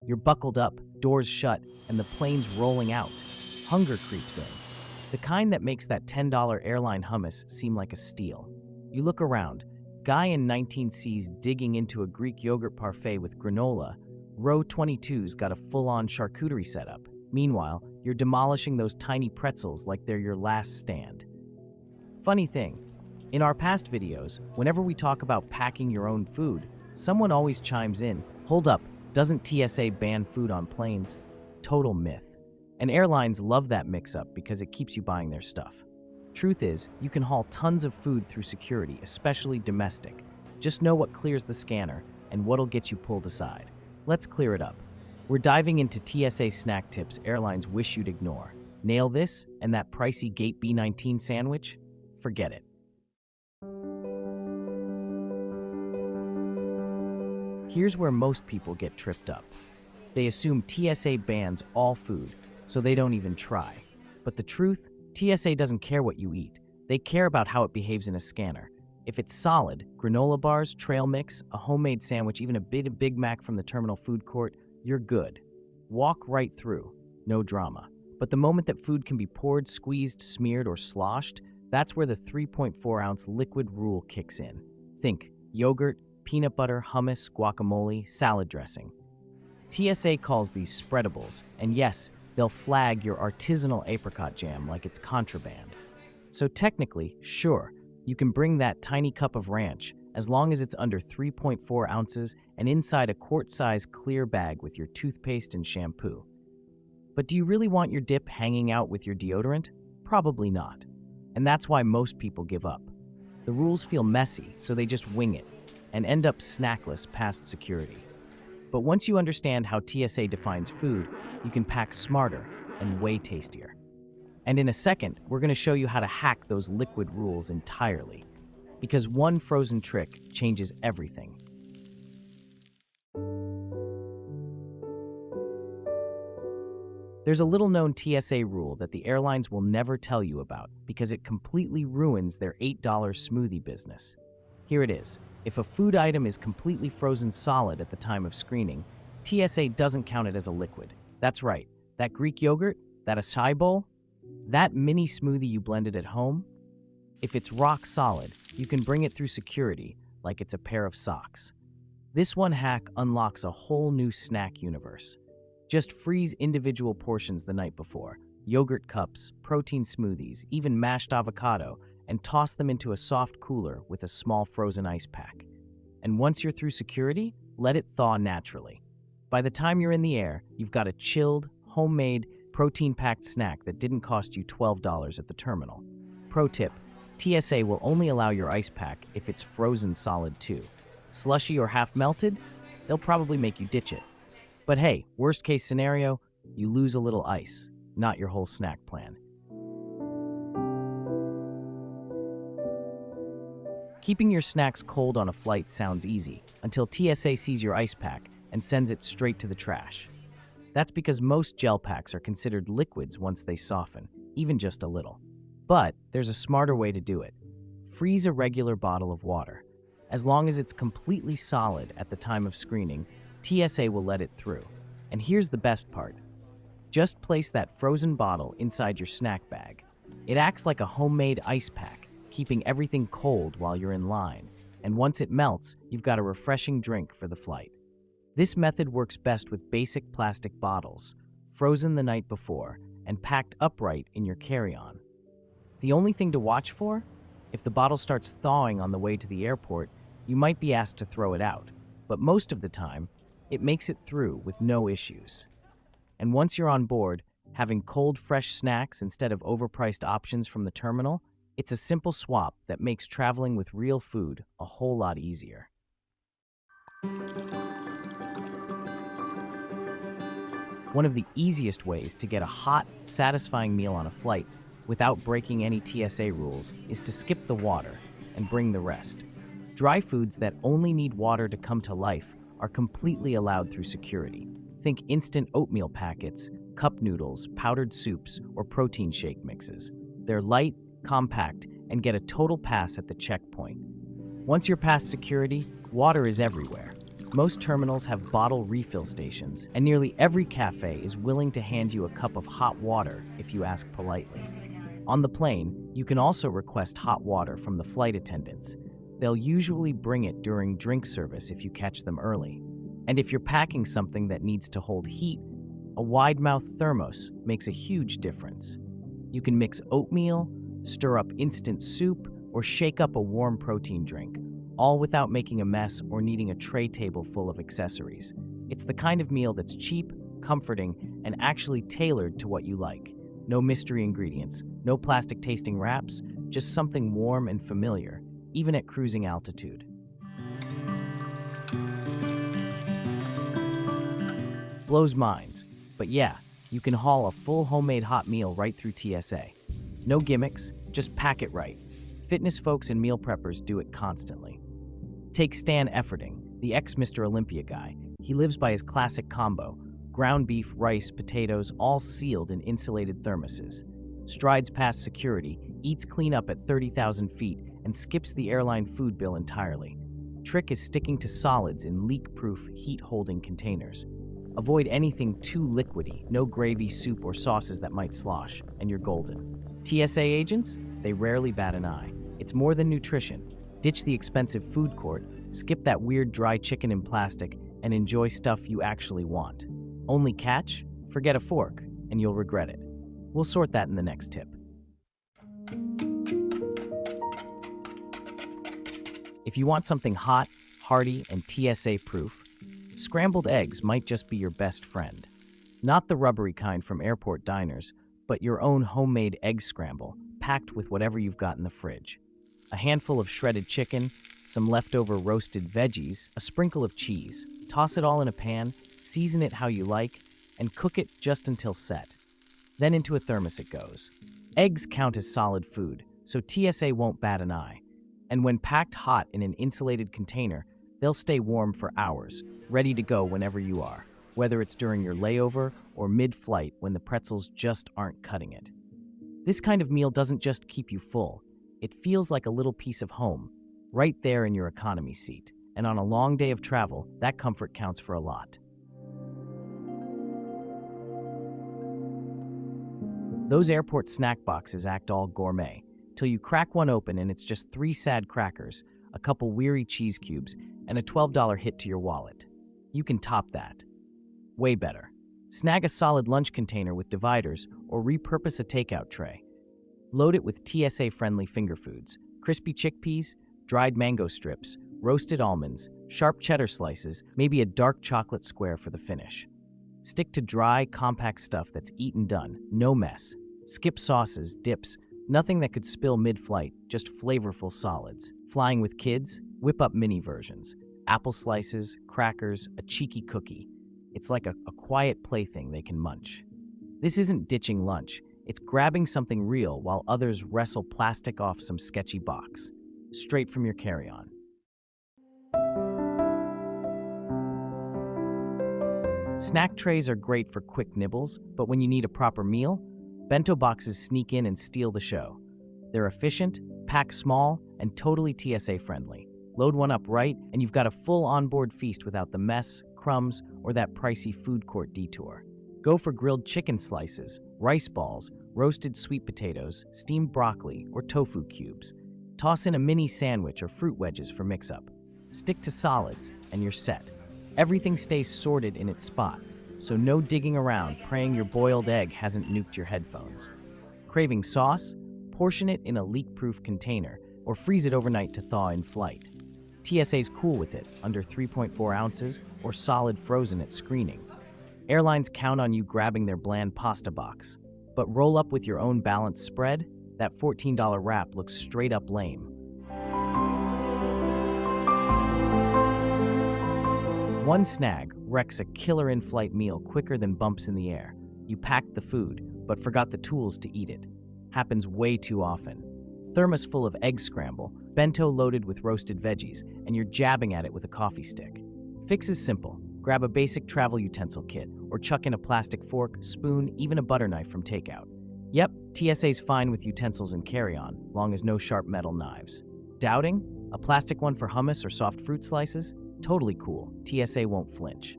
You're buckled up, doors shut, and the plane's rolling out. Hunger creeps in. The kind that makes that $10 airline hummus seem like a steal. You look around. Guy in 19C's digging into a Greek yogurt parfait with granola. Row 22's got a full-on charcuterie setup. Meanwhile, you're demolishing those tiny pretzels like they're your last stand. Funny thing, in our past videos, whenever we talk about packing your own food, someone always chimes in, "Hold up, doesn't TSA ban food on planes?" Total myth. And airlines love that mix-up because it keeps you buying their stuff. Truth is, you can haul tons of food through security, especially domestic. Just know what clears the scanner and what'll get you pulled aside. Let's clear it up. We're diving into TSA snack tips airlines wish you'd ignore. Nail this, and that pricey Gate B19 sandwich? Forget it. Here's where most people get tripped up. They assume TSA bans all food, so they don't even try. But the truth, TSA doesn't care what you eat. They care about how it behaves in a scanner. If it's solid, granola bars, trail mix, a homemade sandwich, even a bit of Big Mac from the terminal food court, you're good. Walk right through, no drama. But the moment that food can be poured, squeezed, smeared, or sloshed, that's where the 3.4-ounce liquid rule kicks in. Think yogurt, peanut butter, hummus, guacamole, salad dressing. TSA calls these spreadables, and yes, they'll flag your artisanal apricot jam like it's contraband. So technically, sure, you can bring that tiny cup of ranch, as long as it's under 3.4 ounces and inside a quart-size clear bag with your toothpaste and shampoo. But do you really want your dip hanging out with your deodorant? Probably not. And that's why most people give up. The rules feel messy, so they just wing it and end up snackless past security. But once you understand how TSA defines food, you can pack smarter and way tastier. And in a second, we're going to show you how to hack those liquid rules entirely. Because one frozen trick changes everything. There's a little-known TSA rule that the airlines will never tell you about because it completely ruins their $8 smoothie business. Here it is. If a food item is completely frozen solid at the time of screening, TSA doesn't count it as a liquid. That's right. That Greek yogurt, that acai bowl, that mini smoothie you blended at home, if it's rock solid, you can bring it through security like it's a pair of socks. This one hack unlocks a whole new snack universe. Just freeze individual portions the night before, yogurt cups, protein smoothies, even mashed avocado, and toss them into a soft cooler with a small frozen ice pack. And once you're through security, let it thaw naturally. By the time you're in the air, you've got a chilled, homemade, protein-packed snack that didn't cost you $12 at the terminal. Pro tip, TSA will only allow your ice pack if it's frozen solid too. Slushy or half melted? They'll probably make you ditch it. But hey, worst case scenario, you lose a little ice, not your whole snack plan. Keeping your snacks cold on a flight sounds easy until TSA sees your ice pack and sends it straight to the trash. That's because most gel packs are considered liquids once they soften, even just a little. But there's a smarter way to do it. Freeze a regular bottle of water. As long as it's completely solid at the time of screening, TSA will let it through. And here's the best part. Just place that frozen bottle inside your snack bag. It acts like a homemade ice pack, keeping everything cold while you're in line. And once it melts, you've got a refreshing drink for the flight. This method works best with basic plastic bottles, frozen the night before, and packed upright in your carry-on. The only thing to watch for? If the bottle starts thawing on the way to the airport, you might be asked to throw it out. But most of the time, it makes it through with no issues. And once you're on board, having cold, fresh snacks instead of overpriced options from the terminal, it's a simple swap that makes traveling with real food a whole lot easier. One of the easiest ways to get a hot, satisfying meal on a flight without breaking any TSA rules is to skip the water and bring the rest. Dry foods that only need water to come to life are completely allowed through security. Think instant oatmeal packets, cup noodles, powdered soups, or protein shake mixes. They're light, compact, and get a total pass at the checkpoint. Once you're past security, water is everywhere. Most terminals have bottle refill stations, and nearly every cafe is willing to hand you a cup of hot water if you ask politely. On the plane, you can also request hot water from the flight attendants. They'll usually bring it during drink service if you catch them early. And if you're packing something that needs to hold heat, a wide-mouth thermos makes a huge difference. You can mix oatmeal, stir up instant soup, or shake up a warm protein drink, all without making a mess or needing a tray table full of accessories. It's the kind of meal that's cheap, comforting, and actually tailored to what you like. No mystery ingredients, no plastic-tasting wraps, just something warm and familiar, even at cruising altitude. Blows minds, but yeah, you can haul a full homemade hot meal right through TSA. No gimmicks, just pack it right. Fitness folks and meal preppers do it constantly. Take Stan Efferding, the ex-Mr. Olympia guy. He lives by his classic combo: ground beef, rice, potatoes, all sealed in insulated thermoses. Strides past security, eats clean up at 30,000 feet, and skips the airline food bill entirely. Trick is sticking to solids in leak-proof, heat-holding containers. Avoid anything too liquidy, no gravy, soup, or sauces that might slosh, and you're golden. TSA agents? They rarely bat an eye. It's more than nutrition. Ditch the expensive food court, skip that weird dry chicken in plastic, and enjoy stuff you actually want. Only catch? Forget a fork, and you'll regret it. We'll sort that in the next tip. If you want something hot, hearty, and TSA-proof, scrambled eggs might just be your best friend. Not the rubbery kind from airport diners, but your own homemade egg scramble, packed with whatever you've got in the fridge. A handful of shredded chicken, some leftover roasted veggies, a sprinkle of cheese. Toss it all in a pan, season it how you like, and cook it just until set. Then into a thermos it goes. Eggs count as solid food, so TSA won't bat an eye. And when packed hot in an insulated container, they'll stay warm for hours, ready to go whenever you are, whether it's during your layover or mid-flight when the pretzels just aren't cutting it. This kind of meal doesn't just keep you full. It feels like a little piece of home, right there in your economy seat. And on a long day of travel, that comfort counts for a lot. Those airport snack boxes act all gourmet, till you crack one open and it's just 3 sad crackers, a couple weary cheese cubes, and a $12 hit to your wallet. You can top that. Way better. Snag a solid lunch container with dividers or repurpose a takeout tray. Load it with TSA-friendly finger foods, crispy chickpeas, dried mango strips, roasted almonds, sharp cheddar slices, maybe a dark chocolate square for the finish. Stick to dry, compact stuff that's eaten done, no mess. Skip sauces, dips, nothing that could spill mid-flight, just flavorful solids. Flying with kids? Whip up mini versions. Apple slices, crackers, a cheeky cookie. It's like a quiet plaything they can munch. This isn't ditching lunch. It's grabbing something real while others wrestle plastic off some sketchy box. Straight from your carry-on. Snack trays are great for quick nibbles, but when you need a proper meal, bento boxes sneak in and steal the show. They're efficient, pack small, and totally TSA-friendly. Load one up right, and you've got a full onboard feast without the mess, crumbs, or that pricey food court detour. Go for grilled chicken slices, rice balls, roasted sweet potatoes, steamed broccoli, or tofu cubes. Toss in a mini sandwich or fruit wedges for mix-up. Stick to solids, and you're set. Everything stays sorted in its spot, so no digging around praying your boiled egg hasn't nuked your headphones. Craving sauce? Portion it in a leak-proof container, or freeze it overnight to thaw in flight. TSA's cool with it, under 3.4 ounces, or solid frozen at screening. Airlines count on you grabbing their bland pasta box. But roll up with your own balanced spread? That $14 wrap looks straight up lame. One snag wrecks a killer in-flight meal quicker than bumps in the air. You packed the food, but forgot the tools to eat it. Happens way too often. Thermos full of egg scramble, bento loaded with roasted veggies, and you're jabbing at it with a coffee stick. Fix is simple. Grab a basic travel utensil kit, or chuck in a plastic fork, spoon, even a butter knife from takeout. Yep, TSA's fine with utensils and carry-on, long as no sharp metal knives. Doubting? A plastic one for hummus or soft fruit slices? Totally cool, TSA won't flinch.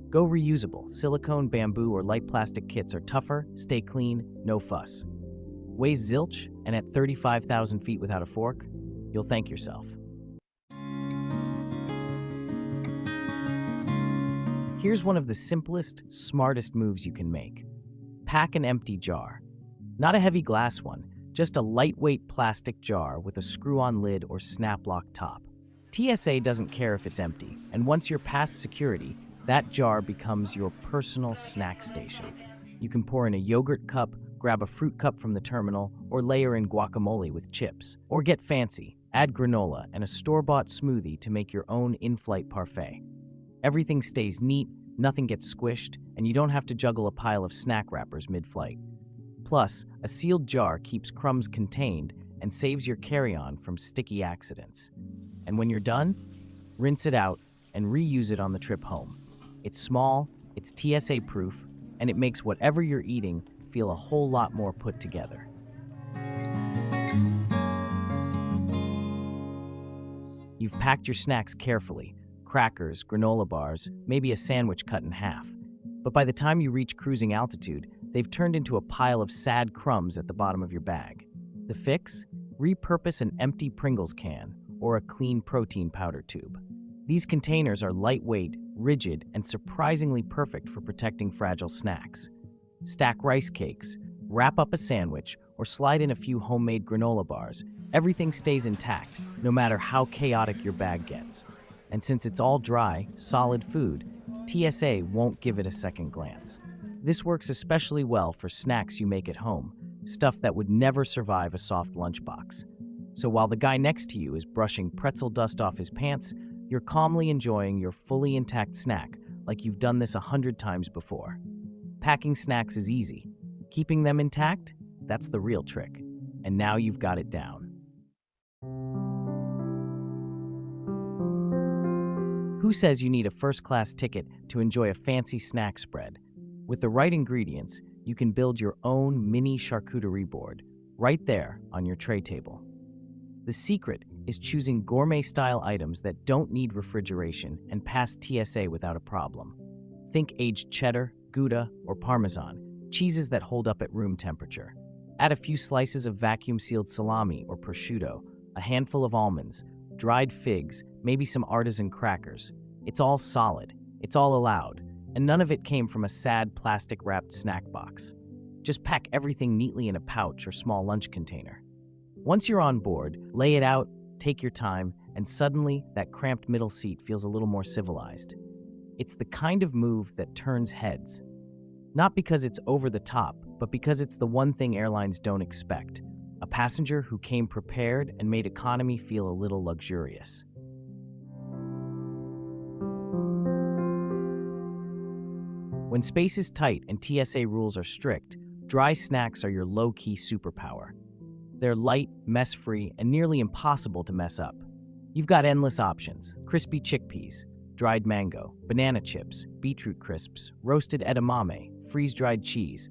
Go reusable, silicone, bamboo, or light plastic kits are tougher, stay clean, no fuss. Weighs zilch, and at 35,000 feet without a fork, you'll thank yourself. Here's one of the simplest, smartest moves you can make. Pack an empty jar. Not a heavy glass one, just a lightweight plastic jar with a screw-on lid or snap-lock top. TSA doesn't care if it's empty, and once you're past security, that jar becomes your personal snack station. You can pour in a yogurt cup, grab a fruit cup from the terminal, or layer in guacamole with chips. Or get fancy, add granola and a store-bought smoothie to make your own in-flight parfait. Everything stays neat, nothing gets squished, and you don't have to juggle a pile of snack wrappers mid-flight. Plus, a sealed jar keeps crumbs contained and saves your carry-on from sticky accidents. And when you're done, rinse it out and reuse it on the trip home. It's small, it's TSA-proof, and it makes whatever you're eating feel a whole lot more put together. You've packed your snacks carefully, crackers, granola bars, maybe a sandwich cut in half. But by the time you reach cruising altitude, they've turned into a pile of sad crumbs at the bottom of your bag. The fix? Repurpose an empty Pringles can or a clean protein powder tube. These containers are lightweight, rigid, and surprisingly perfect for protecting fragile snacks. Stack rice cakes, wrap up a sandwich, or slide in a few homemade granola bars. Everything stays intact, no matter how chaotic your bag gets. And since it's all dry, solid food, TSA won't give it a second glance. This works especially well for snacks you make at home, stuff that would never survive a soft lunchbox. So while the guy next to you is brushing pretzel dust off his pants, you're calmly enjoying your fully intact snack like you've done this 100 times before. Packing snacks is easy. Keeping them intact? That's the real trick. And now you've got it down. Who says you need a first-class ticket to enjoy a fancy snack spread? With the right ingredients, you can build your own mini charcuterie board right there on your tray table. The secret is choosing gourmet-style items that don't need refrigeration and pass TSA without a problem. Think aged cheddar, Gouda, or Parmesan, cheeses that hold up at room temperature. Add a few slices of vacuum-sealed salami or prosciutto, a handful of almonds, dried figs, maybe some artisan crackers. It's all solid, it's all allowed, and none of it came from a sad plastic-wrapped snack box. Just pack everything neatly in a pouch or small lunch container. Once you're on board, lay it out, take your time, and suddenly that cramped middle seat feels a little more civilized. It's the kind of move that turns heads. Not because it's over the top, but because it's the one thing airlines don't expect. A passenger who came prepared and made economy feel a little luxurious. When space is tight and TSA rules are strict, dry snacks are your low-key superpower. They're light, mess-free, and nearly impossible to mess up. You've got endless options: crispy chickpeas, dried mango, banana chips, beetroot crisps, roasted edamame, freeze-dried cheese.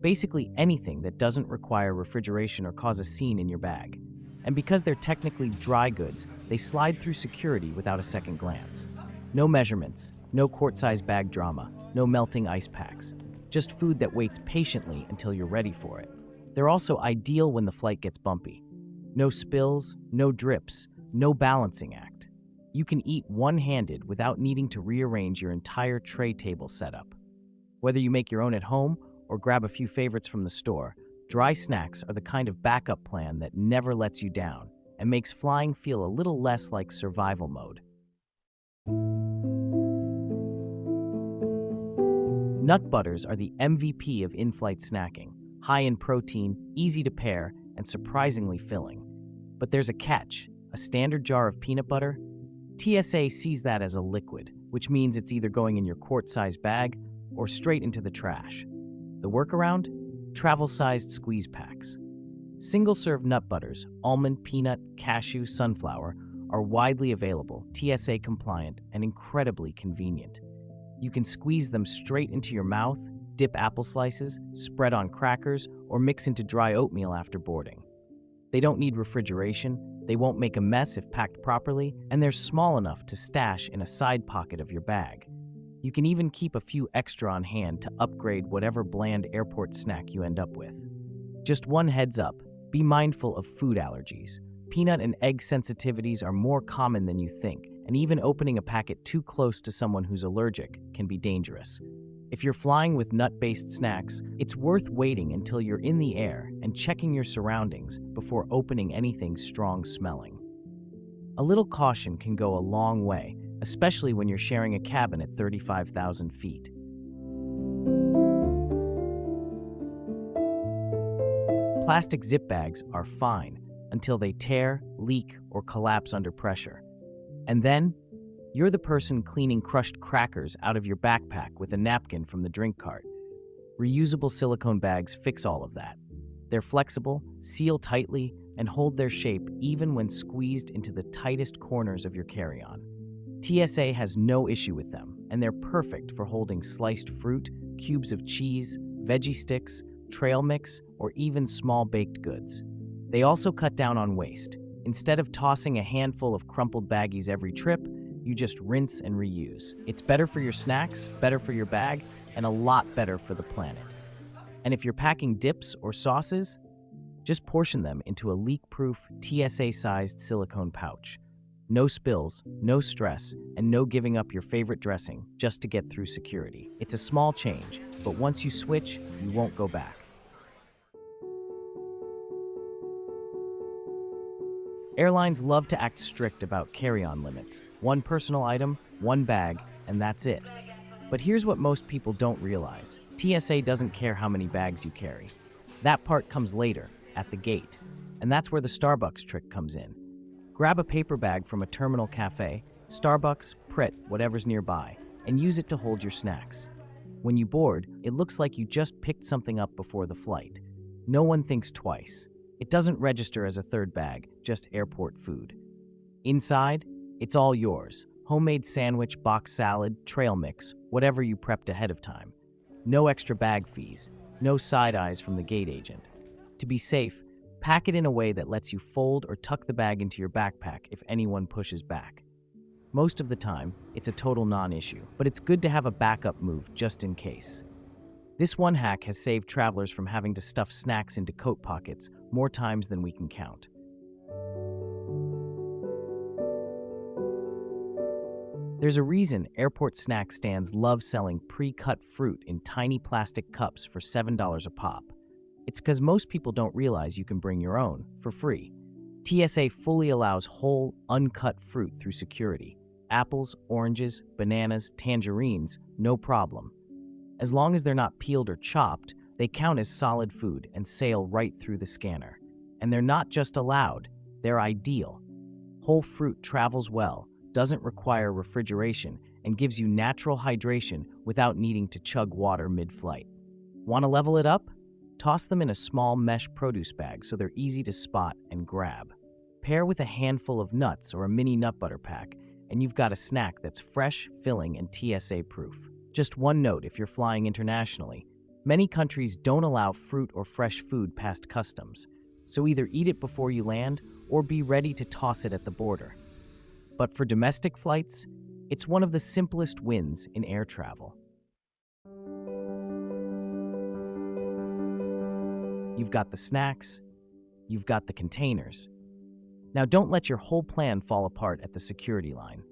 Basically anything that doesn't require refrigeration or cause a scene in your bag. And because they're technically dry goods, they slide through security without a second glance. No measurements, no quart-size bag drama, no melting ice packs. Just food that waits patiently until you're ready for it. They're also ideal when the flight gets bumpy. No spills, no drips, no balancing act. You can eat one-handed without needing to rearrange your entire tray table setup. Whether you make your own at home or grab a few favorites from the store, dry snacks are the kind of backup plan that never lets you down and makes flying feel a little less like survival mode. Nut butters are the MVP of in-flight snacking. High in protein, easy to pair, and surprisingly filling. But there's a catch: a standard jar of peanut butter? TSA sees that as a liquid, which means it's either going in your quart-sized bag or straight into the trash. The workaround? Travel-sized squeeze packs. Single-serve nut butters, almond, peanut, cashew, sunflower, are widely available, TSA compliant, and incredibly convenient. You can squeeze them straight into your mouth, dip apple slices, spread on crackers, or mix into dry oatmeal after boarding. They don't need refrigeration, They won't make a mess if packed properly, and they're small enough to stash in a side pocket of your bag. You can even keep a few extra on hand to upgrade whatever bland airport snack you end up with. Just one heads up, be mindful of food allergies. Peanut and egg sensitivities are more common than you think, and even opening a packet too close to someone who's allergic can be dangerous. If you're flying with nut-based snacks, it's worth waiting until you're in the air and checking your surroundings before opening anything strong-smelling. A little caution can go a long way, especially when you're sharing a cabin at 35,000 feet. Plastic zip bags are fine until they tear, leak, or collapse under pressure. And then, you're the person cleaning crushed crackers out of your backpack with a napkin from the drink cart. Reusable silicone bags fix all of that. They're flexible, seal tightly, and hold their shape even when squeezed into the tightest corners of your carry-on. TSA has no issue with them, and they're perfect for holding sliced fruit, cubes of cheese, veggie sticks, trail mix, or even small baked goods. They also cut down on waste. Instead of tossing a handful of crumpled baggies every trip, you just rinse and reuse. It's better for your snacks, better for your bag, and a lot better for the planet. And if you're packing dips or sauces, just portion them into a leak-proof, TSA-sized silicone pouch. No spills, no stress, and no giving up your favorite dressing just to get through security. It's a small change, but once you switch, you won't go back. Airlines love to act strict about carry-on limits. One personal item, one bag, and that's it. But here's what most people don't realize. TSA doesn't care how many bags you carry. That part comes later, at the gate. And that's where the Starbucks trick comes in. Grab a paper bag from a terminal cafe, Starbucks, Pret, whatever's nearby, and use it to hold your snacks. When you board, it looks like you just picked something up before the flight. No one thinks twice. It doesn't register as a third bag, just airport food. Inside, it's all yours. Homemade sandwich, box salad, trail mix, whatever you prepped ahead of time. No extra bag fees, no side eyes from the gate agent. To be safe, pack it in a way that lets you fold or tuck the bag into your backpack if anyone pushes back. Most of the time, it's a total non-issue, but it's good to have a backup move just in case. This one hack has saved travelers from having to stuff snacks into coat pockets more times than we can count. There's a reason airport snack stands love selling pre-cut fruit in tiny plastic cups for $7 a pop. It's because most people don't realize you can bring your own for free. TSA fully allows whole, uncut fruit through security. Apples, oranges, bananas, tangerines, no problem. As long as they're not peeled or chopped, they count as solid food and sail right through the scanner. And they're not just allowed, they're ideal. Whole fruit travels well, doesn't require refrigeration, and gives you natural hydration without needing to chug water mid-flight. Want to level it up? Toss them in a small mesh produce bag so they're easy to spot and grab. Pair with a handful of nuts or a mini nut butter pack, and you've got a snack that's fresh, filling, and TSA-proof. Just one note if you're flying internationally. Many countries don't allow fruit or fresh food past customs, so either eat it before you land or be ready to toss it at the border. But for domestic flights, it's one of the simplest wins in air travel. You've got the snacks, you've got the containers. Now don't let your whole plan fall apart at the security line.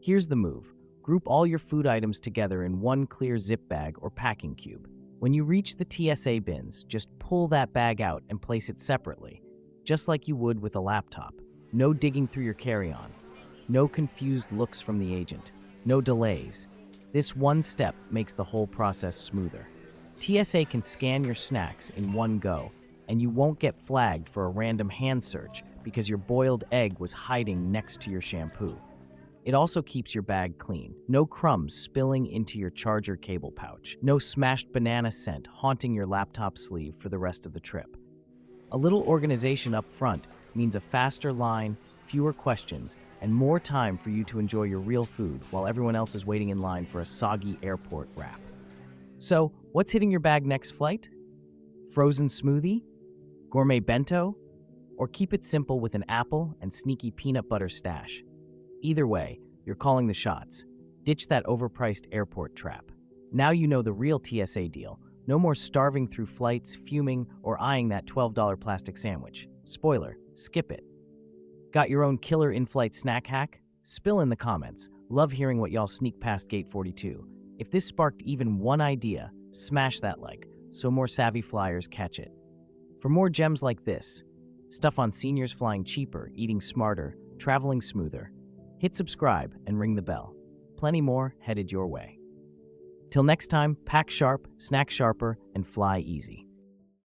Here's the move. Group all your food items together in one clear zip bag or packing cube. When you reach the TSA bins, just pull that bag out and place it separately, just like you would with a laptop. No digging through your carry-on. No confused looks from the agent. No delays. This one step makes the whole process smoother. TSA can scan your snacks in one go, and you won't get flagged for a random hand search because your boiled egg was hiding next to your shampoo. It also keeps your bag clean. No crumbs spilling into your charger cable pouch. No smashed banana scent haunting your laptop sleeve for the rest of the trip. A little organization up front means a faster line, fewer questions, and more time for you to enjoy your real food while everyone else is waiting in line for a soggy airport wrap. So, what's hitting your bag next flight? Frozen smoothie? Gourmet bento? Or keep it simple with an apple and sneaky peanut butter stash. Either way, you're calling the shots. Ditch that overpriced airport trap. Now you know the real TSA deal. No more starving through flights, fuming, or eyeing that $12 plastic sandwich. Spoiler, skip it. Got your own killer in-flight snack hack? Spill in the comments. Love hearing what y'all sneak past Gate 42. If this sparked even one idea, smash that like, so more savvy flyers catch it. For more gems like this, stuff on seniors flying cheaper, eating smarter, traveling smoother, hit subscribe and ring the bell. Plenty more headed your way. Till next time, pack sharp, snack sharper, and fly easy.